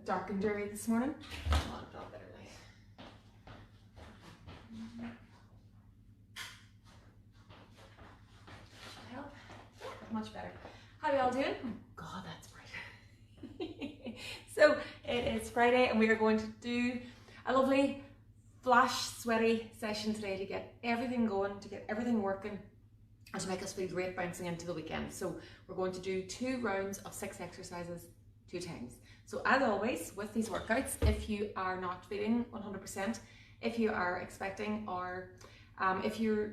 dark and dreary this morning. Come on, not better light. Help? Much better. How are you all doing? Oh, God, that's bright. So it is Friday and we are going to do a lovely flash sweaty session today to get everything going, to get everything working, and to make us feel great bouncing into the weekend. So we're going to do 2 rounds of 6 exercises 2 times. So as always with these workouts, if you are not feeling 100%, if you are expecting, or if you're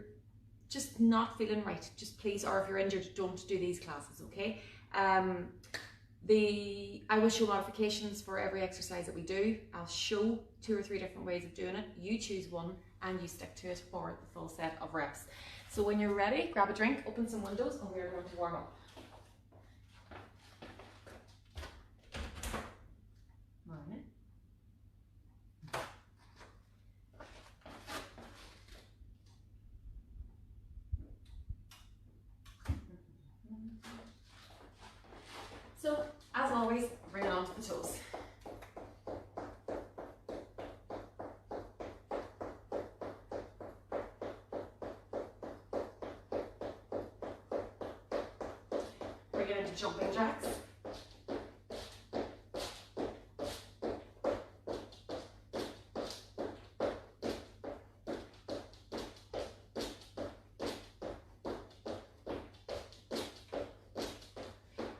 just not feeling right, just please, or if you're injured, don't do these classes, okay? I will show modifications for every exercise that we do. I'll show 2 or 3 different ways of doing it. You choose one and you stick to it for the full set of reps. So when you're ready, grab a drink, open some windows, and we are going to warm up. Morning. So, as always, bring it onto the toes. Bring it into jumping jacks.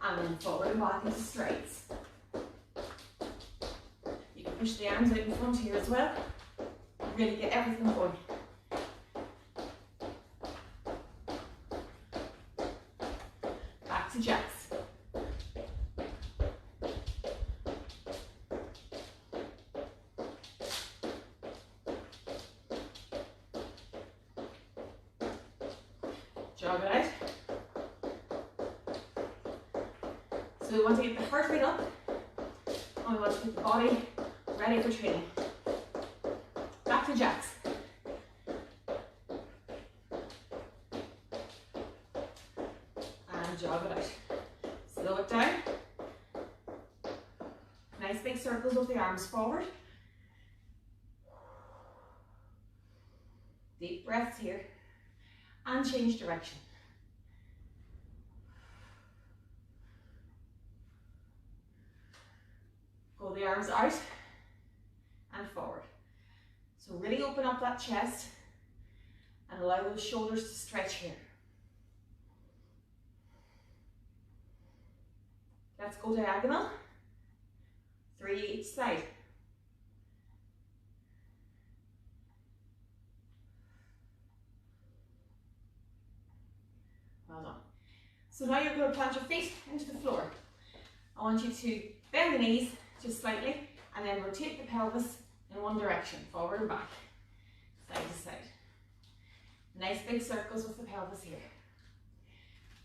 And then forward and back into straights. You can push the arms out in front here as well. Really get everything going. Back to jacks. Jog it out. So we want to get the heart rate up, and we want to get the body ready for training. Back to jacks. And jog it out. Slow it down. Nice big circles with the arms forward. Deep breaths here. And change direction. Pull the arms out and forward. So really open up that chest and allow those shoulders to stretch here. Let's go diagonal. 3 each side. Well done. So now you're going to plant your feet into the floor. I want you to bend the knees just slightly, and then rotate the pelvis in one direction, forward and back, side to side. Nice big circles with the pelvis here.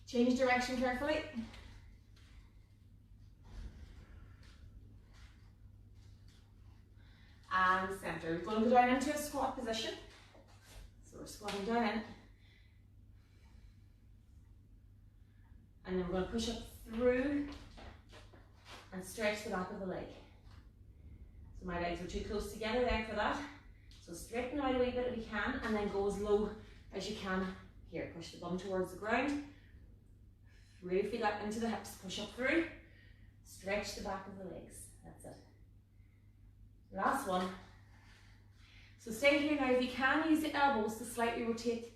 Change direction carefully. And center. We're going to go down into a squat position. So we're squatting down in. And then we're going to push up through and stretch the back of the leg. So my legs are too close together there for that. So straighten out a wee bit if you can, and then go as low as you can here. Push the bum towards the ground. Really feel that into the hips. Push up through. Stretch the back of the legs. That's it. Last one. So stay here now. If you can, use the elbows to slightly rotate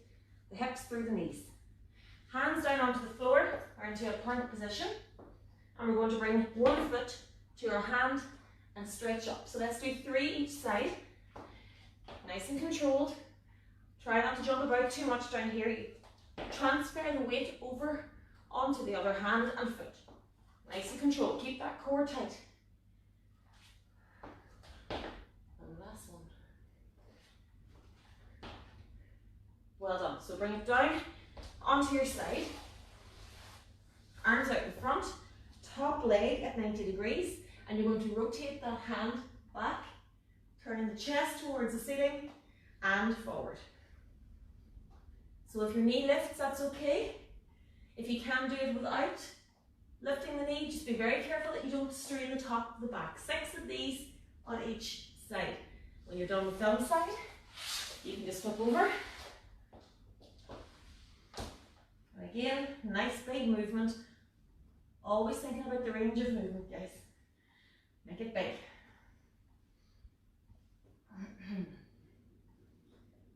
the hips through the knees. Hands down onto the floor or into a plank position. And we're going to bring one foot to your hand and stretch up. So let's do 3 each side. Nice and controlled. Try not to jump about too much down here. You transfer the weight over onto the other hand and foot. Nice and controlled. Keep that core tight. And last one. Well done. So bring it down onto your side. Arms out in front. Top leg at 90 degrees, and you're going to rotate that hand back, turning the chest towards the ceiling and forward. So if your knee lifts, that's okay. If you can do it without, Lifting the knee, just be very careful that you don't strain the top of the back. 6 of these on each side. When you're done with the other side, you can just flip over. And again, nice big movement. Always thinking about the range of movement, guys. Make it big.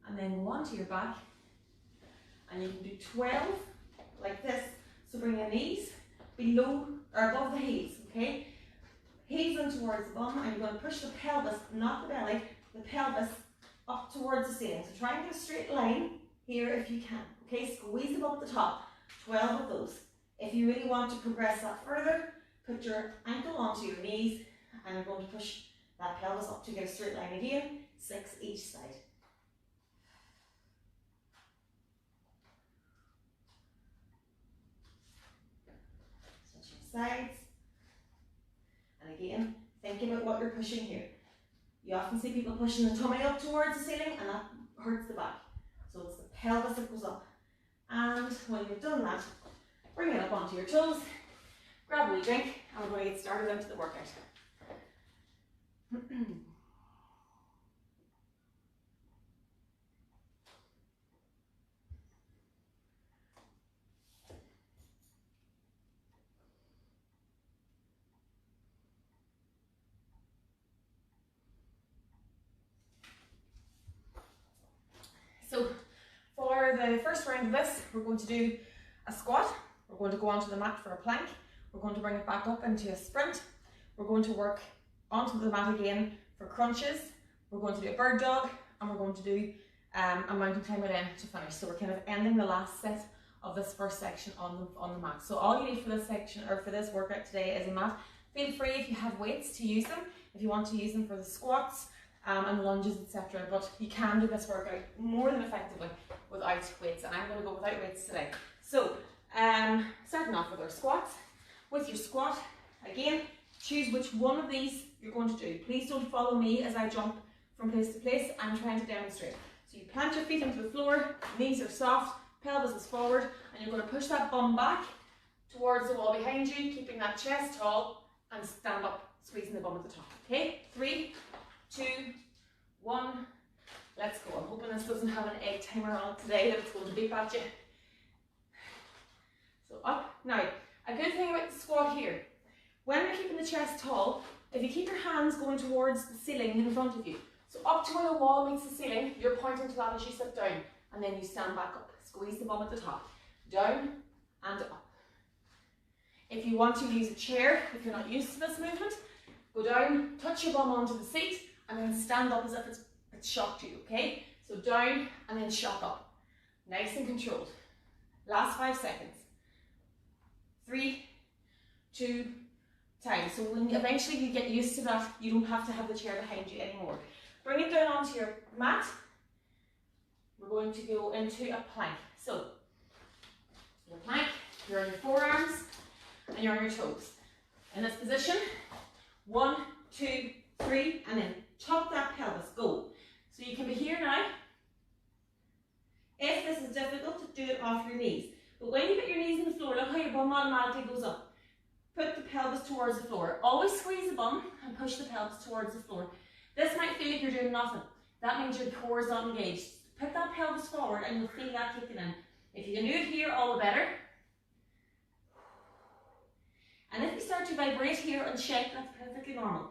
And then go onto your back. And you can do 12 like this. So bring your knees below or above the heels, okay? Heels in towards the bum, and you're going to push the pelvis, not the belly, the pelvis up towards the ceiling. So try and get a straight line here if you can, okay? Squeeze them up the top, 12 of those. If you really want to progress that further, put your ankle onto your knees, and you're going to push that pelvis up to get a straight line again, 6 each side. Sides, and again, think about what you're pushing here. You often see people pushing the tummy up towards the ceiling, and that hurts the back. So it's the pelvis that goes up. And when you've done that, bring it up onto your toes, grab a wee drink, and we're going to get started into the workout. So for the first round of this, we're going to do a squat. We're going to go onto the mat for a plank. We're going to bring it back up into a sprint. We're going to work onto the mat again for crunches. We're going to do a bird dog, and we're going to do a mountain climber then to finish. So we're kind of ending the last set of this first section on the mat. So all you need for this section, or for this workout today, is a mat. Feel free, if you have weights, to use them. If you want to use them for the squats, and lunges, etc. But you can do this workout more than effectively without weights, and I'm going to go without weights today. So, starting off with our squats. With your squat, again, choose which one of these you're going to do. Please don't follow me as I jump from place to place. I'm trying to demonstrate. So you plant your feet into the floor, knees are soft, pelvis is forward, and you're going to push that bum back towards the wall behind you, keeping that chest tall, and stand up, squeezing the bum at the top. Okay, 3, 2, 1, let's go. I'm hoping this doesn't have an egg timer on it today that it's going to beep at you. So up. Now, a good thing about the squat here, when you're keeping the chest tall, if you keep your hands going towards the ceiling in front of you, so up to where the wall meets the ceiling, you're pointing to that as you sit down, and then you stand back up. Squeeze the bum at the top. Down and up. If you want to use a chair, if you're not used to this movement, go down, touch your bum onto the seat, and then stand up as if it's shocked you, okay? So down and then shock up. Nice and controlled. Last 5 seconds. 3, 2, time. So when eventually you get used to that, you don't have to have the chair behind you anymore. Bring it down onto your mat. We're going to go into a plank. So, your plank, you're on your forearms, and you're on your toes. In this position, 1, 2, 3, and then tuck that pelvis, go. So you can be here now. If this is difficult, do it off your knees. But when you put your knees in the floor, look how your bum automatically goes up. Put the pelvis towards the floor. Always squeeze the bum and push the pelvis towards the floor. This might feel like you're doing nothing. That means your core is not engaged. Put that pelvis forward and you'll feel that kicking in. If you can do it here, all the better. And if you start to vibrate here and shake, that's perfectly normal.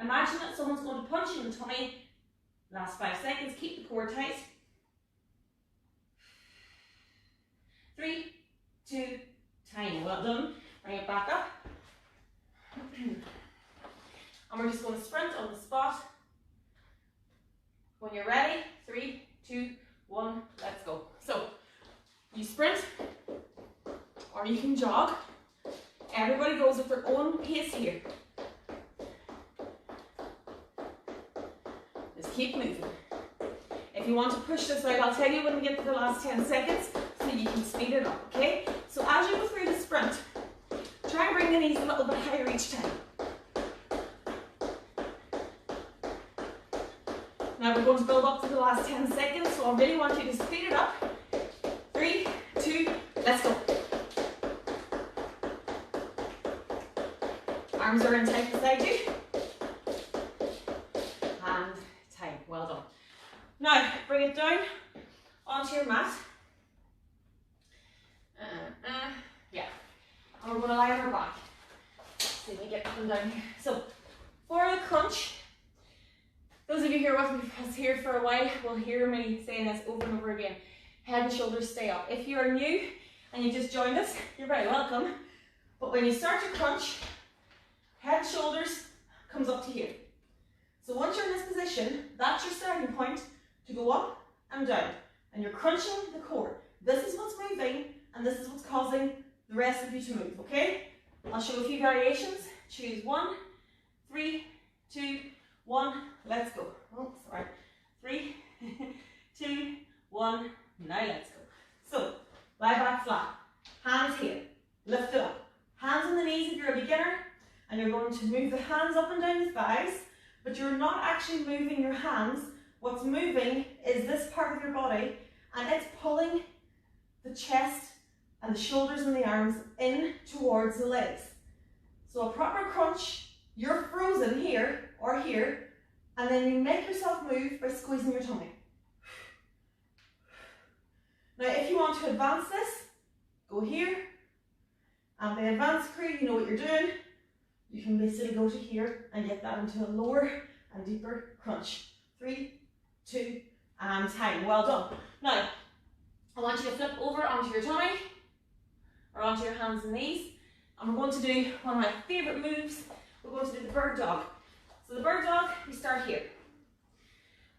Imagine that someone's going to punch you in the tummy. Last 5 seconds, keep the core tight. 3, 2, time. Well done. Bring it back up. And we're just going to sprint on the spot. When you're ready, 3, 2, 1, let's go. So, you sprint, or you can jog. Everybody goes at their own pace here. Just keep moving. If you want to push this out, I'll tell you when we get to the last 10 seconds so you can speed it up, okay? So as you go through the sprint, try and bring the knees a little bit higher each time. Now we're going to build up to the last 10 seconds, so I really want you to speed it up. 3, 2, let's go. arms are in tight beside you. And time. Well done. Now, bring it down onto your mat. Yeah. And we're going to lie on our back. See if we get up and down here. So, for the crunch, those of you who are with me here for a while will hear me saying this over and over again. Head and shoulders stay up. If you are new and you just joined us, you're very welcome. But when you start your crunch, head and shoulders comes up to here. So once you're in this position, that's your starting point to go up and down. And you're crunching the core. This is what's moving, and this is what's causing the rest of you to move, okay? I'll show a few variations. Choose 1, 3, 2, 1, let's go. Oh, sorry. 3, 2, 1, now let's go. So, lie back flat. Hands here. Lift it up. Hands on the knees if you're a beginner, and you're going to move the hands up and down the thighs, but you're not actually moving your hands. What's moving is this part of your body, and it's pulling the chest and the shoulders and the arms in towards the legs. So a proper crunch, you're frozen here or here, and then you make yourself move by squeezing your tummy. Now if you want to advance this, go here, and the advanced crew, you know what you're doing. You can basically go to here and get that into a lower and deeper crunch. 3, 2, and time. Well done. Now, I want you to flip over onto your tummy or onto your hands and knees, and we're going to do one of my favourite moves. We're going to do the bird dog. So the bird dog, we start here.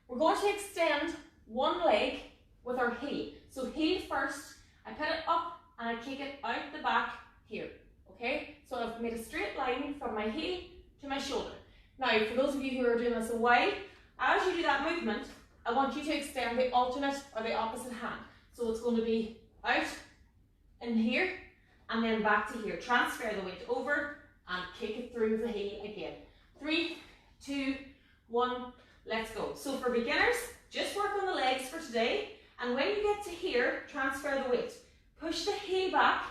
We're going to extend one leg with our heel. So heel first, I put it up and I kick it out the back here. Okay, so I've made a straight line from my heel to my shoulder. Now, for those of you who are doing this a while, as you do that movement, I want you to extend the alternate or the opposite hand. So it's going to be out in here and then back to here. Transfer the weight over and kick it through the heel again. 3, 2, 1, let's go. So for beginners, just work on the legs for today, and when you get to here, transfer the weight. Push the heel back.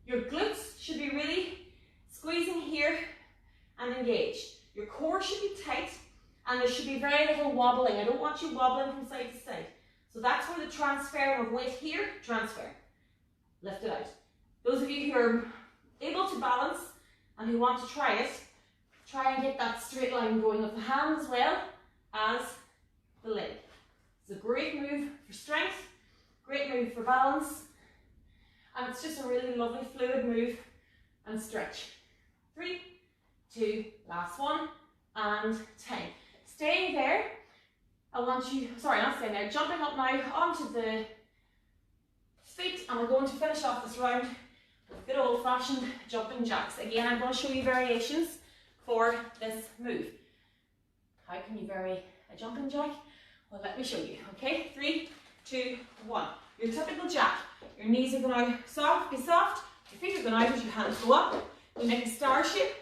Your glutes should be really squeezing here and engaged. Your core should be tight, and there should be very little wobbling. I don't want you wobbling from side to side. So that's where the transfer of weight here, transfer. Lift it out. Those of you who are able to balance and who want to try it, try and get that straight line going of the hand as well as the leg. It's a great move for strength, great move for balance, and it's just a really lovely fluid move and stretch. 3, 2, last one, and 10. Staying there, I want you, sorry, not staying there, jumping up now onto the feet, and we're going to finish off this round with good old-fashioned jumping jacks. Again, I'm going to show you variations for this move. How can you vary a jumping jack? Well, let me show you, okay? 3, 2, 1. Your typical jack. Your knees are going to be soft, your feet are going out as your hands go up. We make a star shape,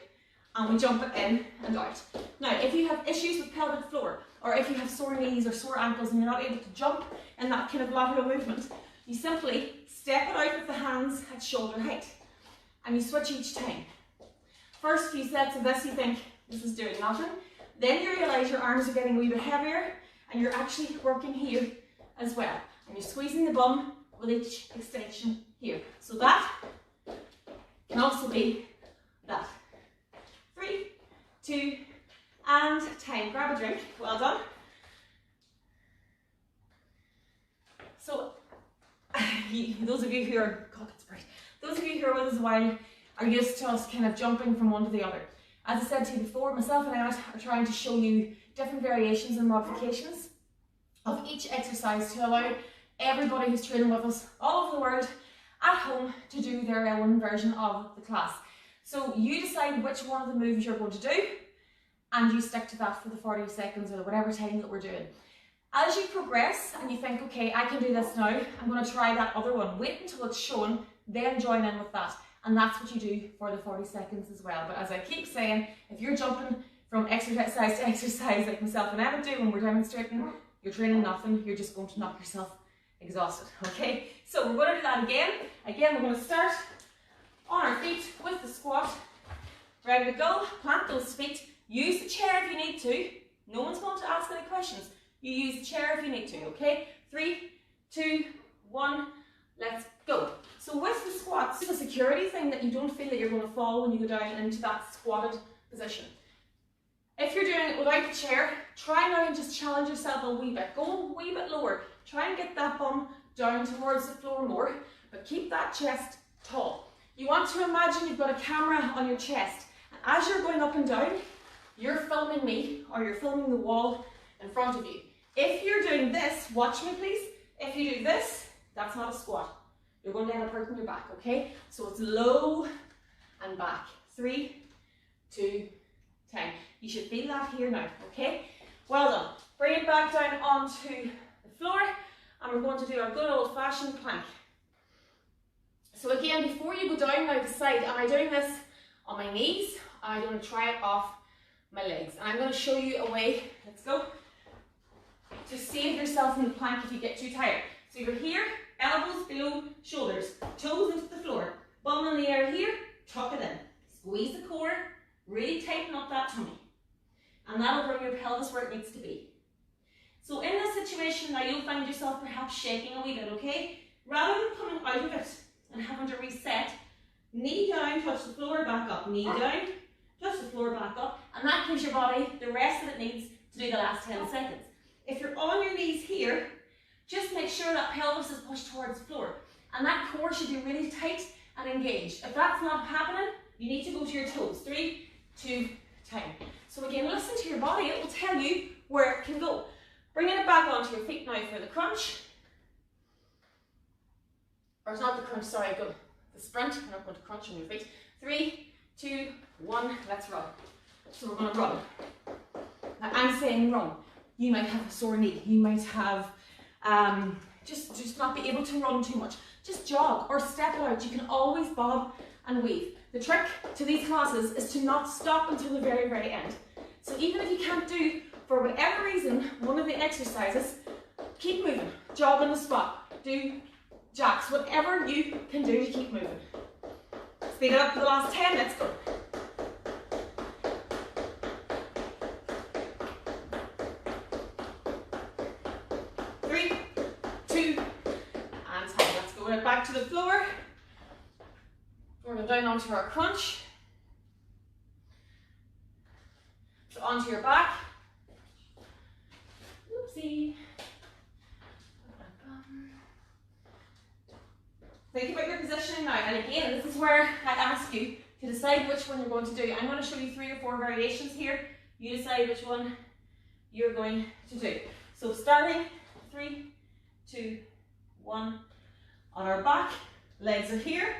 and we jump it in and out. Now, if you have issues with pelvic floor, or if you have sore knees or sore ankles and you're not able to jump in that kind of lateral movement, you simply step it out with the hands at shoulder height, and you switch each time. First few sets of this, you think this is doing nothing. Then you realise your arms are getting a wee bit heavier, and you're actually working here as well. And you're squeezing the bum with each extension here. So that can also be that. 3, 2, and time. Grab a drink. Well done. So, those of you who are, God, it's bright. Those of you who are with us a while are used to us kind of jumping from one to the other. As I said to you before, myself and Emmett are trying to show you different variations and modifications of each exercise to allow everybody who's training with us all over the world at home to do their own version of the class. So you decide which one of the moves you're going to do, and you stick to that for the 40 seconds or whatever time that we're doing. As you progress and you think, okay, I can do this now, I'm going to try that other one. Wait until it's shown, then join in with that. And that's what you do for the 40 seconds as well. But as I keep saying, if you're jumping from exercise to exercise like myself and Emma do when we're demonstrating, you're training nothing, you're just going to knock yourself exhausted, okay? So we're going to do that again. Again, we're going to start on our feet with the squat. Ready to go? Plant those feet. Use the chair if you need to. No one's going to ask any questions. You use the chair if you need to, okay? 3, 2, 1, let's go. So with the squats, it's a security thing that you don't feel that you're going to fall when you go down into that squatted position. If you're doing it without the chair, try now and just challenge yourself a wee bit. Go a wee bit lower. Try and get that bum down towards the floor more, but keep that chest tall. You want to imagine you've got a camera on your chest, and as you're going up and down, you're filming me, or you're filming the wall in front of you. If you're doing this, watch me please, if you do this, that's not a squat. You're going to end up hurting your back, okay? So it's low and back. 3, 2, 10. You should feel that here now, okay? Well done. Bring it back down onto the floor, and we're going to do our good old-fashioned plank. So again, before you go down now the side, am I doing this on my knees? I'm going to try it off my legs. And I'm going to show you a way, let's go, to save yourself in the plank if you get too tired. So you're here, elbows below shoulders, toes into the floor, bum in the air here, tuck it in. Squeeze the core, really tighten up that tummy. And that'll bring your pelvis where it needs to be. So in this situation now, you'll find yourself perhaps shaking a wee bit, okay? Rather than coming out of it and having to reset, knee down, touch the floor, back up, knee down, touch the floor, back up, and that gives your body the rest that it needs to do the last 10 seconds. If you're on your knees here, just make sure that pelvis is pushed towards the floor, and that core should be really tight and engaged. If that's not happening, you need to go to your toes. 3, 2, 10. So again, listen to your body, it will tell you where it can go. Bringing it back onto your feet now for the crunch. Or it's not the crunch, sorry, go the sprint. You're not going to crunch on your feet. 3, 2, 1, let's run. So we're going to run. Now I'm saying run. You might have a sore knee. You might have just not be able to run too much. Just jog or step it out. You can always bob and weave. The trick to these classes is to not stop until the very, very end. So even if you can't do, for whatever reason, one of the exercises, keep moving. Jog on the spot. Do jacks. Whatever you can do to keep moving. Speed it up for the last 10. Let's go. Back to the floor. We're going down onto our crunch. So onto your back. Oopsie. Think about your positioning now. And again, this is where I ask you to decide which one you're going to do. I'm going to show you 3 or 4 variations here. You decide which one you're going to do. So starting 3, 2, 1. On our back, legs are here,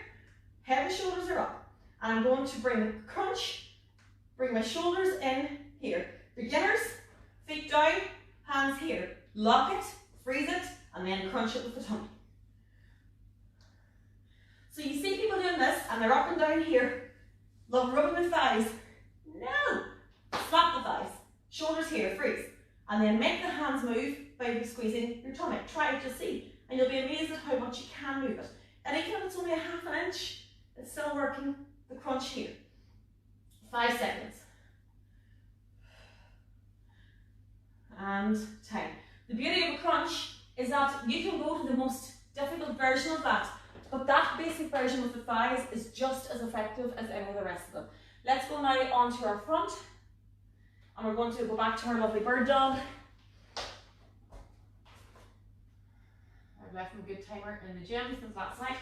head and shoulders are up. And I'm going to bring the crunch, bring my shoulders in here. Beginners, feet down, hands here. Lock it, freeze it, and then crunch it with the tummy. So you see people doing this, and they're up and down here. Love rubbing the thighs. No! Slap the thighs. Shoulders here, freeze. And then make the hands move by squeezing your tummy. Try it, you'll see. And you'll be amazed at how much you can move it. And even if it's only a ½ an inch, it's still working the crunch here. 5 seconds. And 10. The beauty of a crunch is that you can go to the most difficult version of that, but that basic version with the thighs is just as effective as any of the rest of them. Let's go now onto our front, and we're going to go back to our lovely bird dog. I've left a good timer in the gym since last night,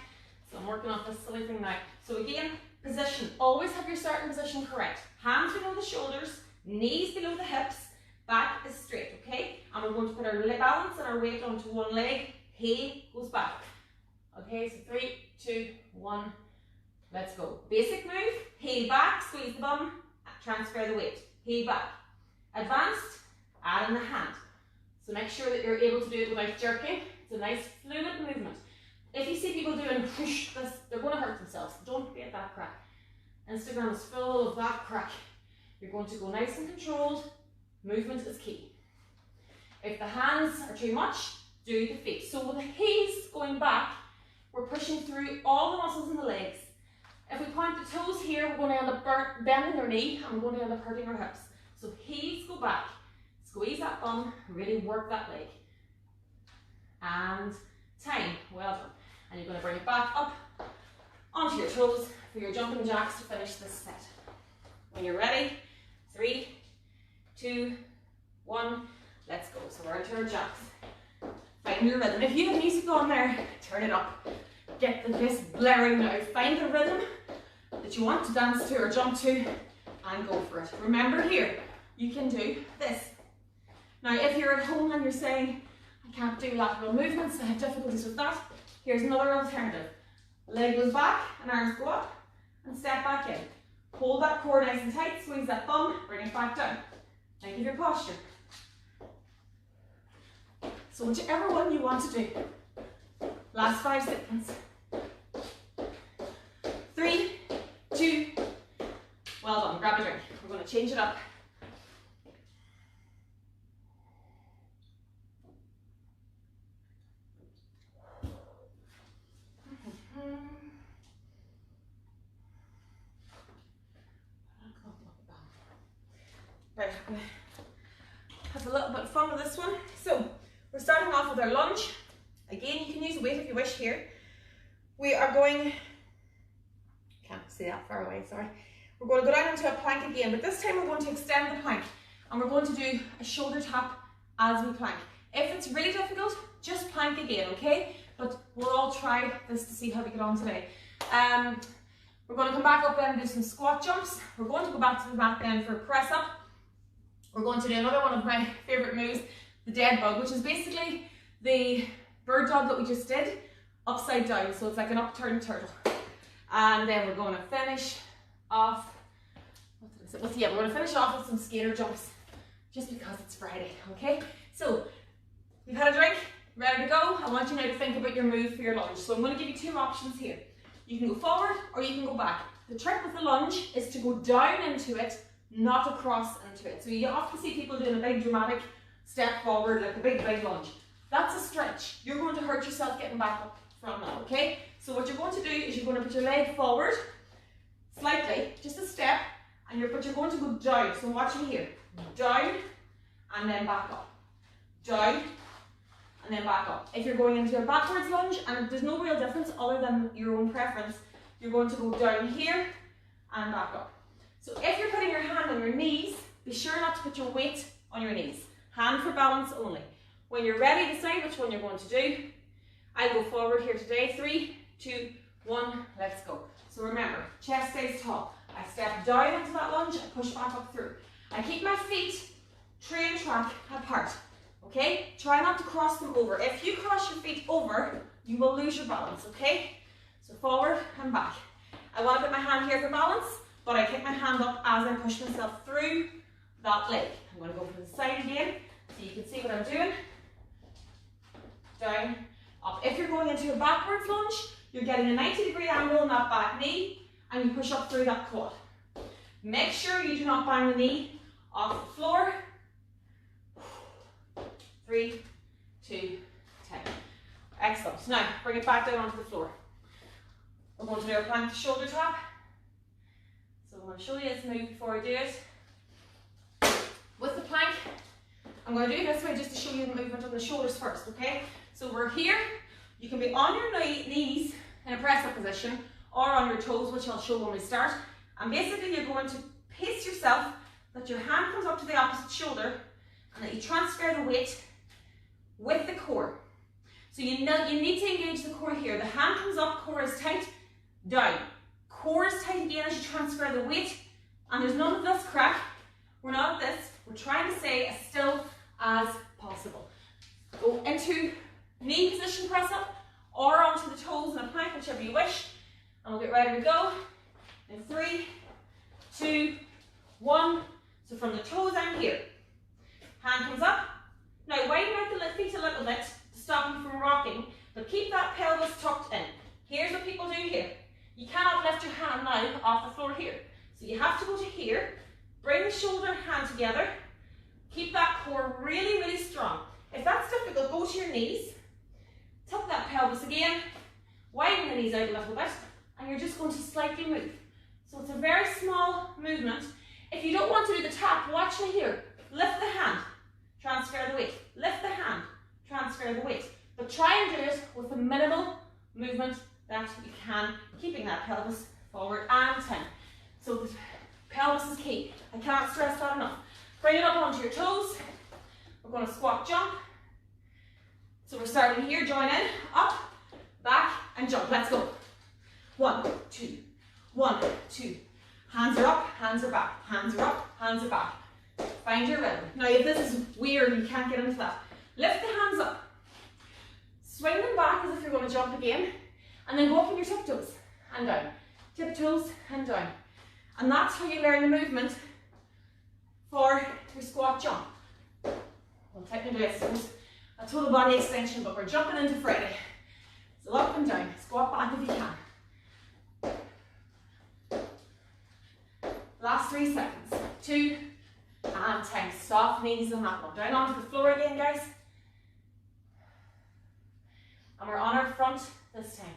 so I'm working off this silly thing now. So again, position. Always have your starting position correct. Hands below the shoulders, knees below the hips, back is straight, okay? And we're going to put our balance and our weight onto one leg. Heel goes back. Okay, so 3, 2, 1, let's go. Basic move, heel back, squeeze the bum, transfer the weight. Heel back. Advanced, add in the hand. So make sure that you're able to do it without jerking. It's a nice fluid movement. If you see people doing push this, they're going to hurt themselves. Don't be at that crack. Instagram is full of that crack. You're going to go nice and controlled. Movement is key. If the hands are too much, do the feet. So with the heels going back, we're pushing through all the muscles in the legs If we point the toes here, we're going to end up bending our knee and we're going to end up hurting our hips. So heels go back, squeeze that bum, really work that leg. And time, well done. And you're going to bring it back up onto your toes for your jumping jacks to finish this set. When you're ready, 3, 2, 1, let's go. So we're into our jacks. Find your rhythm. If you have music on there, turn it up. Get this blaring now. Find the rhythm that you want to dance to or jump to and go for it. Remember here, you can do this. Now if you're at home and you're saying, I can't do lateral movements, I have difficulties with that, here's another alternative. Leg goes back and arms go up and step back in. Hold that core nice and tight, squeeze that bum, bring it back down. Think of your posture. So whichever one you want to do. Last 5 seconds. 3, 2, well done, grab a drink. We're going to change it up. Right, have a little bit of fun with this one. So, we're starting off with our lunge. Again, you can use a weight if you wish here. We are going, can't see that far away, sorry. We're going to go down into a plank again, but this time we're going to extend the plank and we're going to do a shoulder tap as we plank. If it's really difficult, just plank again, okay? But we'll all try this to see how we get on today. We're going to come back up then and do some squat jumps. We're going to go back to the mat then for a press up. We're going to do another one of my favourite moves, the dead bug, which is basically the bird dog that we just did, upside down. So it's like an upturned turtle. And then we're going to finish off, we're going to finish off with some skater jumps, just because it's Friday, okay? So, you've had a drink, ready to go. I want you now to think about your move for your lunge. So I'm going to give you 2 options here. You can go forward or you can go back. The trick with the lunge is to go down into it, not across into it. So you often see people doing a big dramatic step forward, like a big lunge. That's a stretch. You're going to hurt yourself getting back up from that, okay? So what you're going to do is you're going to put your leg forward, slightly, just a step, but you're going to go down. So watch me here. Down, and then back up. Down, and then back up. If you're going into a backwards lunge, and there's no real difference other than your own preference, you're going to go down here, and back up. So if you're putting your hand on your knees, be sure not to put your weight on your knees. Hand for balance only. When you're ready, decide which one you're going to do. I go forward here today. 3, 2, 1, let's go. So remember, chest stays tall. I step down into that lunge, I push back up through. I keep my feet train track apart, okay? Try not to cross them over. If you cross your feet over, you will lose your balance, okay? So forward and back. I want to put my hand here for balance, but I kick my hand up as I push myself through that leg. I'm going to go from the side again, so you can see what I'm doing. Down, up. If you're going into a backwards lunge, you're getting a 90-degree angle in that back knee, and you push up through that quad. Make sure you do not bang the knee off the floor. 3, 2, 10. Excellent. Now, bring it back down onto the floor. We're going to do our plank to shoulder tap. So I'm going to show you this move before I do it. With the plank, I'm going to do it this way just to show you the movement on the shoulders first, okay? So we're here. You can be on your knees in a press-up position or on your toes, which I'll show when we start. And basically you're going to pace yourself that your hand comes up to the opposite shoulder and that you transfer the weight with the core. So you need to engage the core here. The hand comes up, core is tight, down. Core is tight again as you transfer the weight, and there's none of this crack. We're not at this. We're trying to stay as still as possible. Go into knee position press up or onto the toes in a plank, whichever you wish. And we'll get ready to go in 3, 2, 1. So from the toes, I'm here. Hand comes up. Now widen out the feet a little bit to stop you from rocking, but keep that pelvis tucked in. Here's what people do here. You cannot lift your hand now off the floor here. So you have to go to here, bring the shoulder and hand together, keep that core really, really strong. If that's difficult, go to your knees, tuck that pelvis again, widen the knees out a little bit, and you're just going to slightly move. So it's a very small movement. If you don't want to do the tap, watch me here. Lift the hand, transfer the weight. Lift the hand, transfer the weight. But try and do it with a minimal movement that you can, keeping that pelvis forward and 10. So the pelvis is key. I can't stress that enough. Bring it up onto your toes. We're going to squat jump. So we're starting here, join in, up, back, and jump. Let's go. 1, 2, 1, 2. Hands are up, hands are back. Hands are up, hands are back. Find your rhythm. Now if this is weird, you can't get into that. Lift the hands up. Swing them back as if you're going to jump again. And then go up on your tiptoes and down. Tiptoes and down. And that's how you learn the movement for your squat jump. Well, technically it's a total body extension, but we're jumping into Friday. So up and down. Squat back if you can. Last 3 seconds. 2 and 10. Soft knees on that one. Down onto the floor again, guys. And we're on our front this time.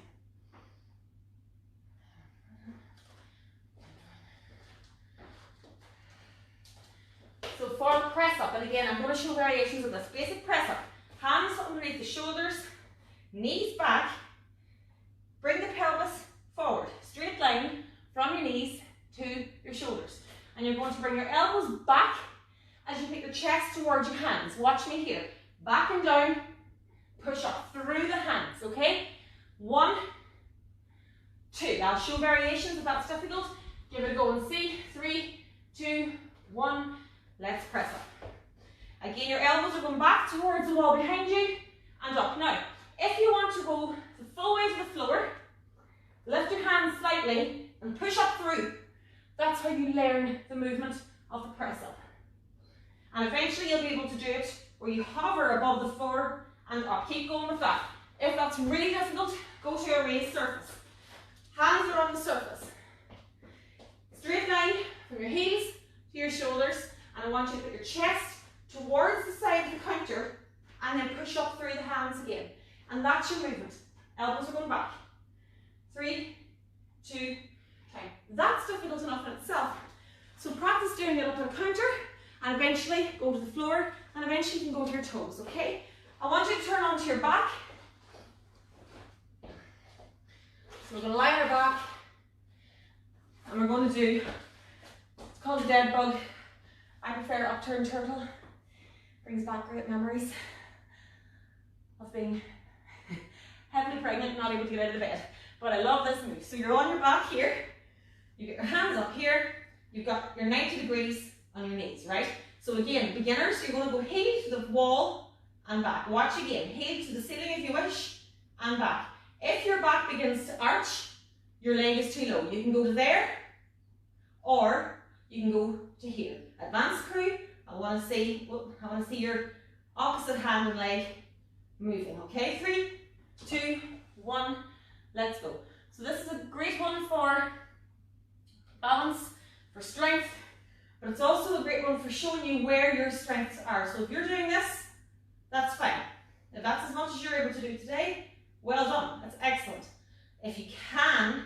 So for the press up, and again, I'm going to show variations of this. Basic press up. Hands underneath the shoulders, knees back. Bring the pelvis forward. Straight line from your knees to your shoulders. And you're going to bring your elbows back as you put your chest towards your hands. Watch me here. Back and down. Push up through the hands, okay? 1, 2. I'll show variations if that's difficult. Give it a go and see. 3, 2, 1. Let's press up. Again, your elbows are going back towards the wall behind you and up. Now, if you want to go the full way to the floor, lift your hands slightly and push up through. That's how you learn the movement of the press up. And eventually you'll be able to do it where you hover above the floor and up. Keep going with that. If that's really difficult, go to a raised surface. Hands are on the surface. Straight line from your heels to your shoulders. And I want you to put your chest towards the side of the counter and then push up through the hands again. And that's your movement. Elbows are going back. 3, 2, 10. That's difficult enough in itself. So practice doing it up on a counter and eventually go to the floor and eventually you can go to your toes, okay? I want you to turn onto your back. So we're going to lie on our back and we're going to do, it's called a dead bug. I prefer upturned turtle. Brings back great memories of being heavily pregnant, not able to get out of the bed. But I love this move. So you're on your back here. You get your hands up here. You've got your 90 degrees on your knees, right? So again, beginners, you're going to go heel to the wall and back. Watch again. Heel to the ceiling if you wish and back. If your back begins to arch, your leg is too low. You can go to there or you can go to here. Advanced crew, I want to see your opposite hand and leg moving. Okay, 3, 2, 1, let's go. So this is a great one for balance, for strength, but it's also a great one for showing you where your strengths are. So if you're doing this, that's fine. If that's as much as you're able to do today, well done. That's excellent. If you can,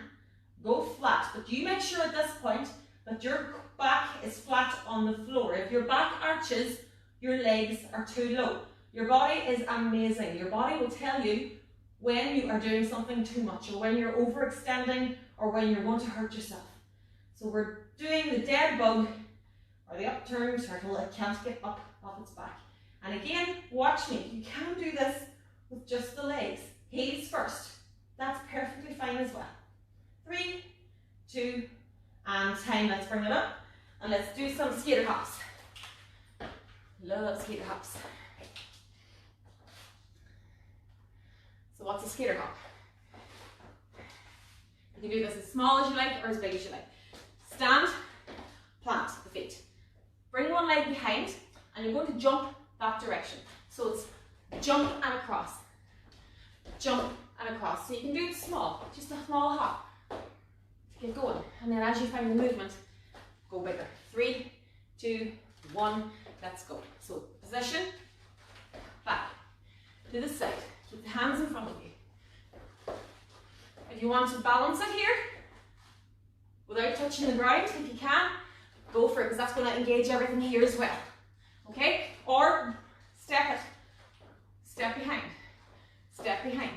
go flat, but you make sure at this point that your back is flat on the floor. If your back arches, your legs are too low. Your body is amazing. Your body will tell you when you are doing something too much or when you're overextending or when you're going to hurt yourself. So we're doing the dead bug or the upturned turtle that can't get up off its back. And again, watch me. You can do this with just the legs. Heels first. That's perfectly fine as well. 3, 2, and 10. Let's bring it up. And let's do some skater hops. Love skater hops. So what's a skater hop? You can do this as small as you like or as big as you like. Stand, plant the feet. Bring one leg behind and you're going to jump that direction. So it's jump and across. Jump and across. So you can do it small, just a small hop. Get going. And then as you find the movement, go bigger. 3, 2, 1, let's go. So position, back, to the side. Keep the hands in front of you. If you want to balance it here, without touching the ground. If you can, go for it, because that's going to engage everything here as well. Okay? Or step it. Step behind. Step behind.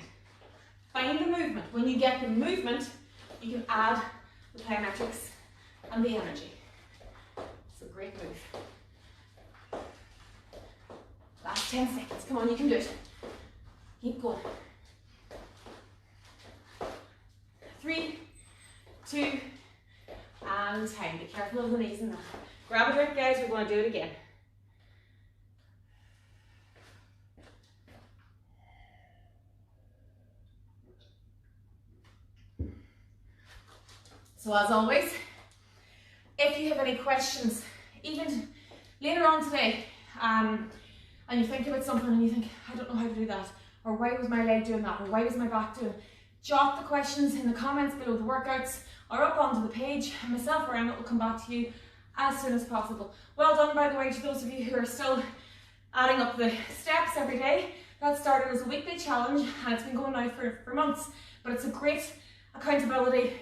Find the movement. When you get the movement, you can add the plyometrics and the energy. It's a great move. Last 10 seconds. Come on, you can do it. Keep going. 3, 2, and time. Be careful of the knees and that. Grab a drink, guys. We're going to do it again. So as always, if you have any questions, even later on today, and you think about something and you think, I don't know how to do that, or why was my leg doing that, or why was my back doing it, jot the questions in the comments below the workouts or up onto the page, and myself or Emma will come back to you as soon as possible. Well done, by the way, to those of you who are still adding up the steps every day. That started as a weekly challenge and it's been going now for months, but it's a great accountability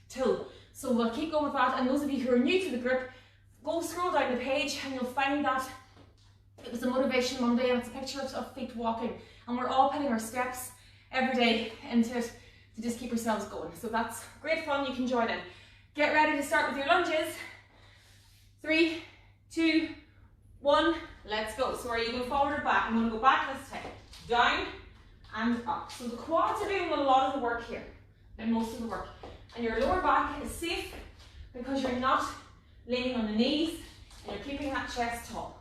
tool. So we'll keep going with that, and those of you who are new to the group, go scroll down the page and you'll find that it was a Motivation Monday and it's a picture of feet walking, and we're all putting our steps every day into it to just keep ourselves going. So that's great fun, you can join in. Get ready to start with your lunges. 3, 2, 1, let's go. So are you going forward or back? I'm going to go back this time. Down and up. So the quads are doing a lot of the work here, and most of the work. And your lower back is safe because you're not leaning on the knees and you're keeping that chest tall.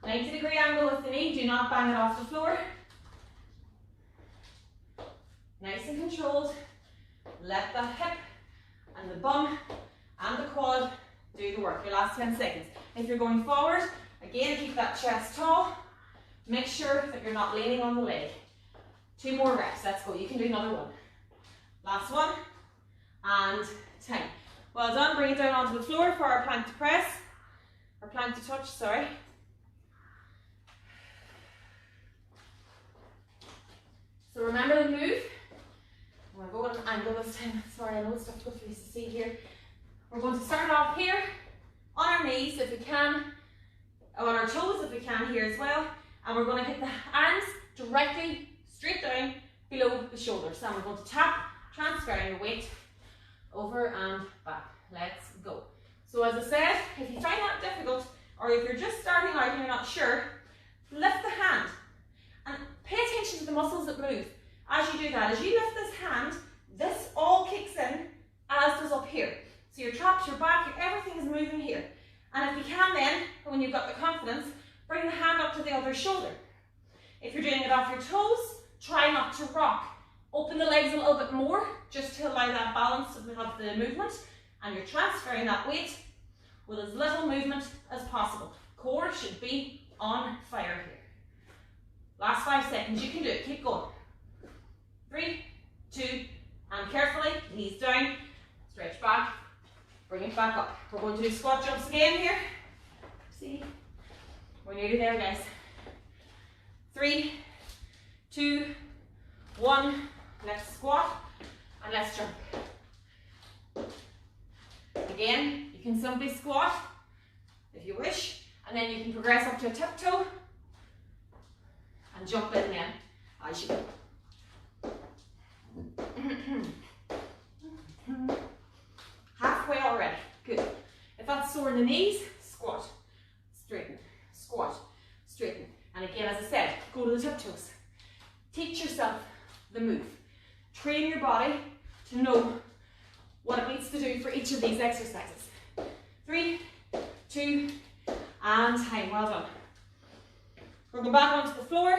90-degree angle with the knee, do not bang it off the floor. Nice and controlled. Let the hip and the bum and the quad do the work. Your last 10 seconds. If you're going forward, again, keep that chest tall. Make sure that you're not leaning on the leg. 2 more reps, let's go. You can do another one. Last one, and time. Well done, bring it down onto the floor for our plank to press, or plank to touch, sorry. So remember the move. I'm going to go at an angle this time. Sorry, I know it's difficult for you to see here. We're going to start off here, on our knees if we can, on our toes if we can here as well, and we're going to hit the arms directly straight down below the shoulders. And we're going to tap, transferring your weight over and back. Let's go. So as I said, if you find that difficult, or if you're just starting out and you're not sure, lift the hand and pay attention to the muscles that move. As you do that, as you lift this hand, this all kicks in, as does up here. So your traps, your back, everything is moving here. And if you can then, when you've got the confidence, bring the hand up to the other shoulder. If you're doing it off your toes, try not to rock. Open the legs a little bit more, just to allow that balance of the movement, and you're transferring that weight with as little movement as possible. Core should be on fire here. Last 5 seconds, you can do it, keep going. 3, 2, and carefully, knees down, stretch back, bring it back up. We're going to do squat jumps again here. See, we're nearly there, guys. 3, 2, 1, let's squat and let's jump. Again, you can simply squat if you wish, and then you can progress up to a tiptoe and jump in then as you go. Halfway already, good. If that's sore in the knees, squat, straighten, squat, straighten. And again, as I said, go to the tiptoes. Teach yourself the move. Train your body to know what it needs to do for each of these exercises. 3, 2, and time. Well done. We're going back onto the floor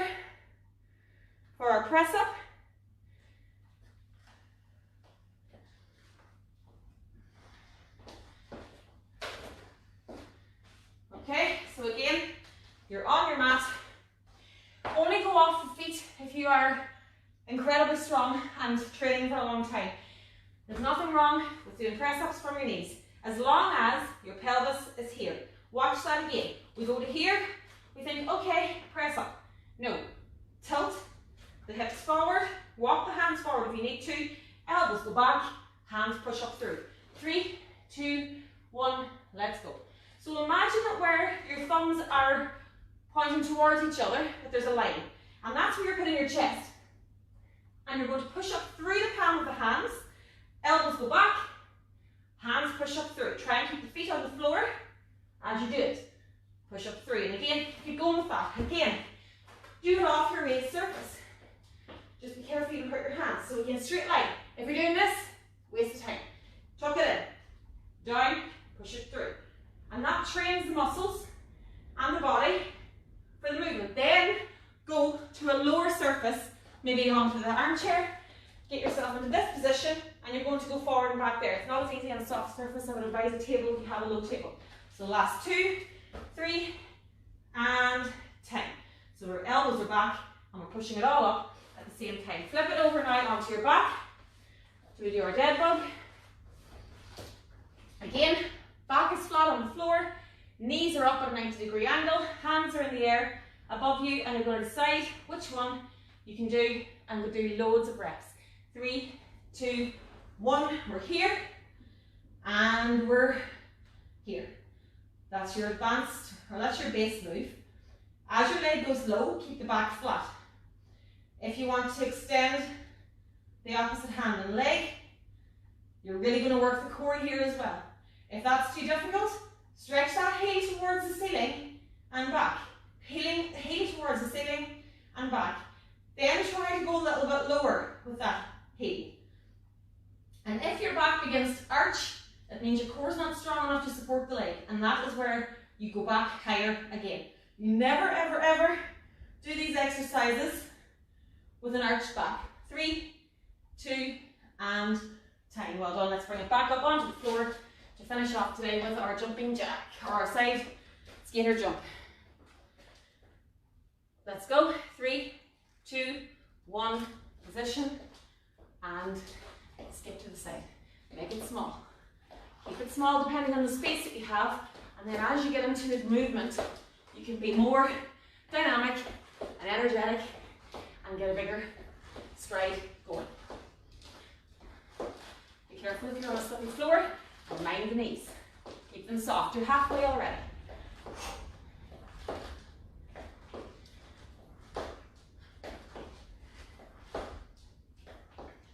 for our press up. Okay, so again, you're on your mat. Only go off the feet if you are incredibly strong and training for a long time. There's nothing wrong with doing press-ups from your knees, as long as your pelvis is here. Watch that again. We go to here, we think, okay, press up. No, tilt the hips forward, walk the hands forward if you need to, elbows go back, hands push up through. 3, 2, 1, let's go. So imagine that where your thumbs are pointing towards each other, that there's a line. And that's where you're putting your chest. And you're going to push up through the palm of the hands. Elbows go back, hands push up through. Try and keep the feet on the floor as you do it. Push up through. And again, keep going with that. Again, do it off your raised surface. Just be careful you don't hurt your hands. So again, straight line. If you're doing this, waste of time. Tuck it in. Down, push it through. And that trains the muscles and the body for the movement. Then go to a lower surface, maybe onto the armchair. Get yourself into this position and you're going to go forward and back there. It's not as easy on a soft surface. I would advise a table if you have a low table. So last 2, 3, and 10. So our elbows are back and we're pushing it all up at the same time. Flip it over now onto your back. So we do our dead bug. Again, back is flat on the floor. Knees are up at a 90-degree angle. Hands are in the air above you and you're going to decide which one you can do, and we'll do loads of reps. 3, 2, 1, we're here, and we're here. That's your advanced, or that's your base move. As your leg goes low, keep the back flat. If you want to extend the opposite hand and leg, you're really going to work the core here as well. If that's too difficult, stretch that heel towards the ceiling and back. Heel towards the ceiling and back. Then try to go a little bit lower with that heel. And if your back begins to arch, that means your core is not strong enough to support the leg. And that is where you go back higher again. You never, ever, ever do these exercises with an arched back. 3, 2, and 10. Well done. Let's bring it back up onto the floor to finish off today with our jumping jack, or our side skater jump. Let's go. 3, 2, 1, position, and skip to the side. Make it small. Keep it small depending on the space that you have, and then as you get into the movement, you can be more dynamic and energetic and get a bigger stride going. Be careful if you're on a slippy floor, and mind the knees. Keep them soft. You're halfway already.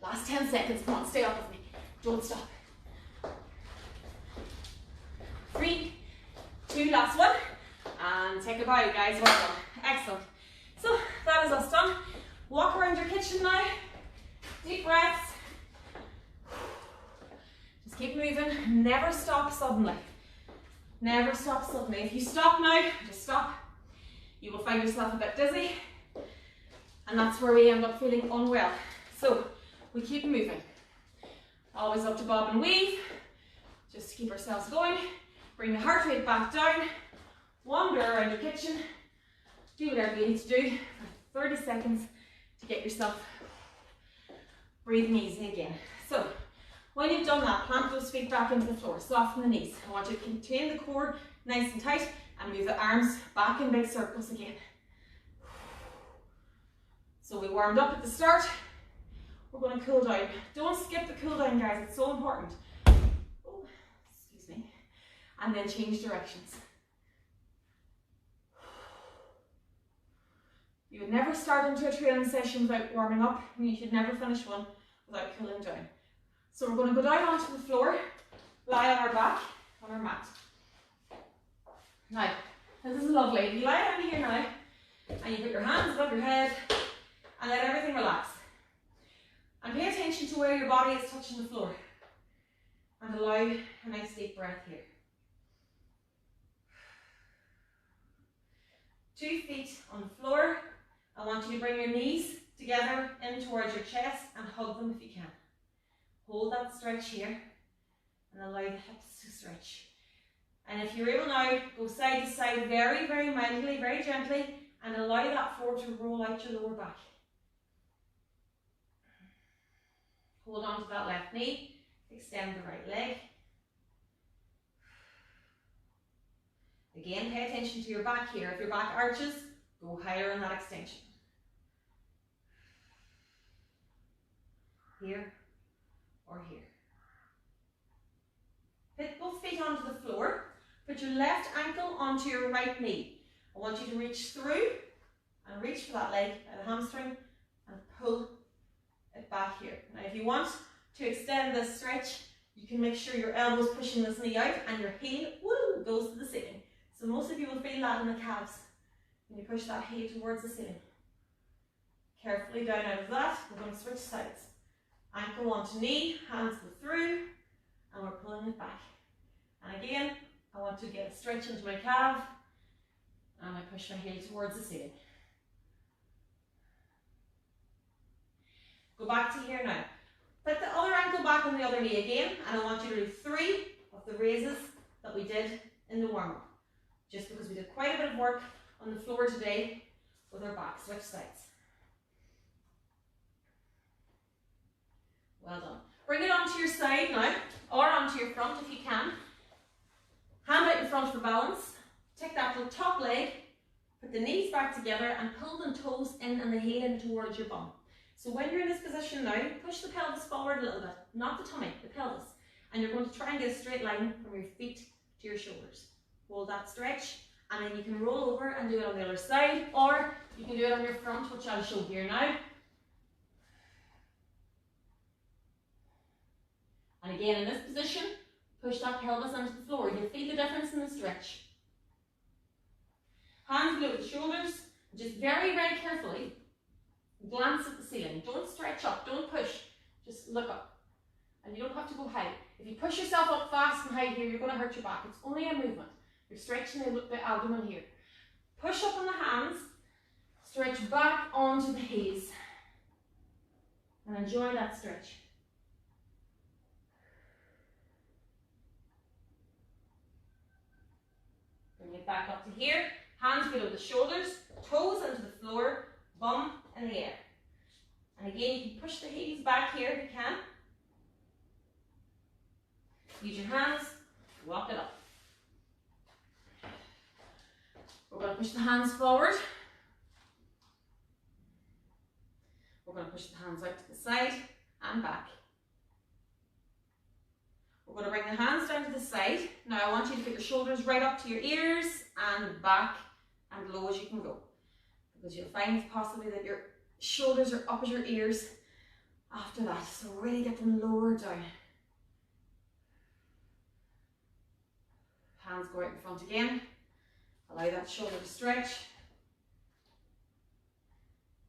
Last 10 seconds, come on, stay up with me. Don't stop. 3, 2, last one. And take a bow, guys, well done. Excellent. So, that is us done. Walk around your kitchen now. Deep breaths. Just keep moving. Never stop suddenly. Never stop suddenly. If you stop now, just stop. You will find yourself a bit dizzy. And that's where we end up feeling unwell. So, we keep moving. Always up to bob and weave. Just to keep ourselves going. Bring the heart rate back down. Wander around your kitchen. Do whatever you need to do for 30 seconds to get yourself breathing easy again. So, when you've done that, plant those feet back into the floor. Soften the knees. I want you to contain the core nice and tight and move the arms back in big circles again. So we warmed up at the start. We're going to cool down. Don't skip the cool down, guys. It's so important. Oh, excuse me. And then change directions. You would never start into a training session without warming up, and you should never finish one without cooling down. So we're going to go down onto the floor, lie on our back, on our mat. Now, this is lovely. You lie down here now, and you put your hands above your head, and let everything relax. And pay attention to where your body is touching the floor. And allow a nice deep breath here. 2 feet on the floor. I want you to bring your knees together in towards your chest and hug them if you can. Hold that stretch here and allow the hips to stretch. And if you're able now, go side to side very, very mildly, very gently, and allow that forward to roll out your lower back. Hold on to that left knee, extend the right leg. Again, pay attention to your back here. If your back arches, go higher in that extension. Here or here. feet onto the floor. Put your left ankle onto your right knee. I want you to reach through and reach for that leg by the hamstring and pull it back here. Now if you want to extend this stretch, you can make sure your elbow's pushing this knee out and your heel, woo, goes to the ceiling. So most of you will feel that in the calves when you push that heel towards the ceiling. Carefully down out of that, we're going to switch sides. Ankle onto knee, hands go through, and we're pulling it back. And again, I want to get a stretch into my calf, and I push my heel towards the ceiling. Go back to here now. Put the other ankle back on the other knee again, and I want you to do 3 of the raises that we did in the warm-up. Just because we did quite a bit of work on the floor today with our back. Switch sides. Well done. Bring it onto your side now, or onto your front if you can. Hand out in front for balance. Take that little top leg, put the knees back together and pull the toes in and the heel in towards your bum. So when you're in this position now, push the pelvis forward a little bit, not the tummy, the pelvis. And you're going to try and get a straight line from your feet to your shoulders. Hold that stretch, and then you can roll over and do it on the other side, or you can do it on your front, which I'll show here now. And again, in this position, push that pelvis onto the floor. You'll feel the difference in the stretch. Hands below the shoulders, just very, very carefully glance at the ceiling. Don't stretch up, don't push, just look up. And you don't have to go high. If you push yourself up fast and high here, you're going to hurt your back. It's only a movement. You're stretching the abdomen here. Push up on the hands, stretch back onto the heels, and enjoy that stretch. Bring it back up to here, hands below the shoulders, toes into the floor, bum in the air. And again, you can push the heels back here if you can. Use your hands, walk it up. We're going to push the hands forward. We're going to push the hands out to the side and back. We're going to bring the hands down to the side. Now I want you to put your shoulders right up to your ears and back and low as you can go. Because you'll find possibly that your shoulders are up at your ears after that. So really get them lower down. Hands go out in front again. Allow that shoulder to stretch.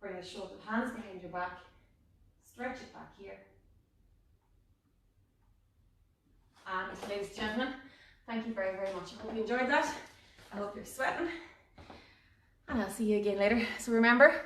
Bring the shoulder, hands behind your back. Stretch it back here. And ladies and gentlemen, thank you very, very much. I hope you enjoyed that. I hope you're sweating. And I'll see you again later. So remember,